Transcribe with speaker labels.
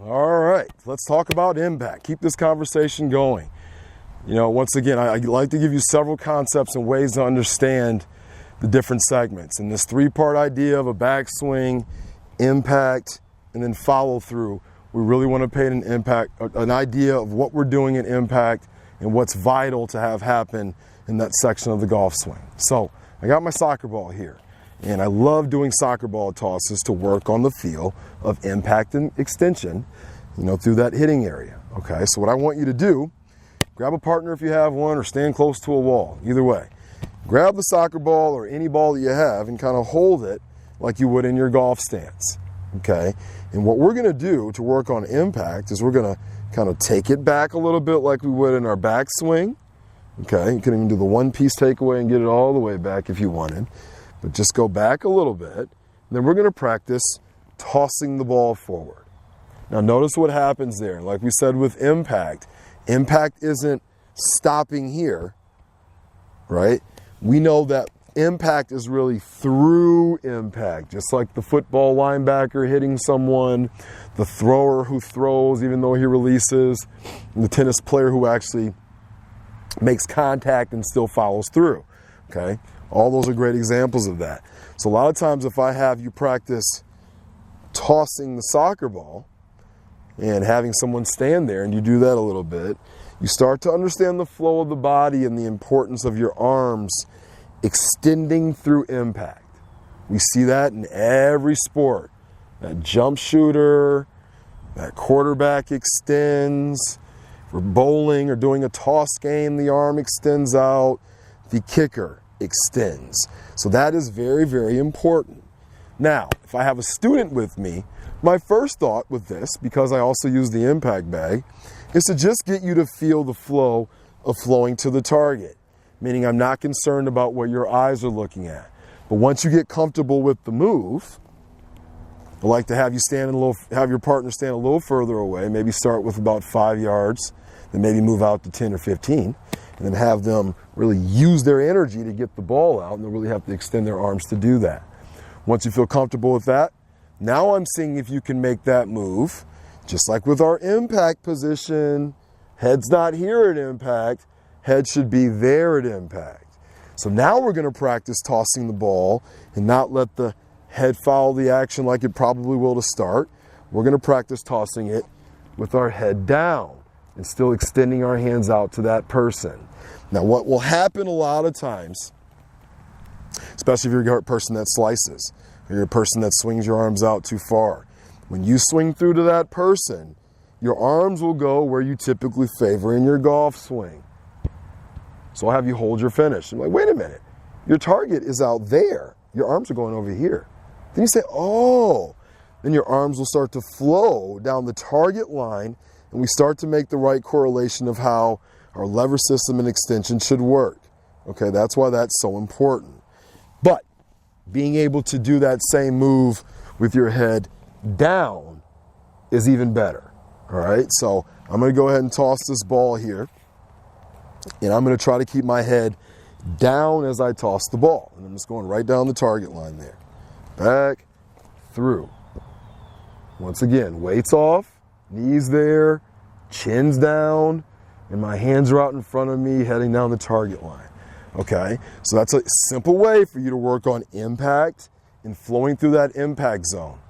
Speaker 1: All right, let's talk about impact. Keep this conversation going. You know, once again, I like to give you several concepts and ways to understand the different segments. And this three-part idea of a backswing, impact, and then follow through, we really want to paint an idea of what we're doing in impact and what's vital to have happen in that section of the golf swing. So I got my soccer ball here, and I love doing soccer ball tosses to work on the feel of impact and extension, you know, through that hitting area. Okay, so what I want you to do, grab a partner if you have one, or stand close to a wall. Either way, grab the soccer ball or any ball that you have and kind of hold it like you would in your golf stance. Okay, and what we're going to do to work on impact is we're going to kind of take it back a little bit like we would in our backswing. Okay, you can even do the one-piece takeaway and get it all the way back if you wanted, but just go back a little bit. And then we're going to practice tossing the ball forward. Now notice what happens there. Like we said with impact, impact isn't stopping here, right? We know that impact is really through impact, just like the football linebacker hitting someone, the thrower who throws even though he releases, and the tennis player who actually makes contact and still follows through, okay? All those are great examples of that. So a lot of times if I have you practice tossing the soccer ball, and having someone stand there, and you do that a little bit, you start to understand the flow of the body and the importance of your arms extending through impact. We see that in every sport. That jump shooter, that quarterback extends. For bowling or doing a toss game, the arm extends out. The kicker extends. So that is very, very important. Now, if I have a student with me, my first thought with this, because I also use the impact bag, is to just get you to feel the flow of flowing to the target. Meaning I'm not concerned about what your eyes are looking at. But once you get comfortable with the move, I like to have you have your partner stand a little further away, maybe start with about 5 yards, then maybe move out to 10 or 15, and then have them really use their energy to get the ball out, and they'll really have to extend their arms to do that. Once you feel comfortable with that, now I'm seeing if you can make that move, just like with our impact position. Head's not here at impact, head should be there at impact. So now we're going to practice tossing the ball and not let the head follow the action like it probably will to start. We're going to practice tossing it with our head down and still extending our hands out to that person. Now what will happen a lot of times, especially if you're a person that slices, or you're a person that swings your arms out too far. When you swing through to that person, your arms will go where you typically favor in your golf swing. So I'll have you hold your finish. I'm like, wait a minute, your target is out there. Your arms are going over here. Then you say, oh, then your arms will start to flow down the target line, and we start to make the right correlation of how our lever system and extension should work. Okay, that's why that's so important. But being able to do that same move with your head down is even better. All right, so I'm going to go ahead and toss this ball here, and I'm going to try to keep my head down as I toss the ball. And I'm just going right down the target line there. Back, through. Once again, weights off, knees there, chin's down, and my hands are out in front of me heading down the target line. Okay, so that's a simple way for you to work on impact and flowing through that impact zone.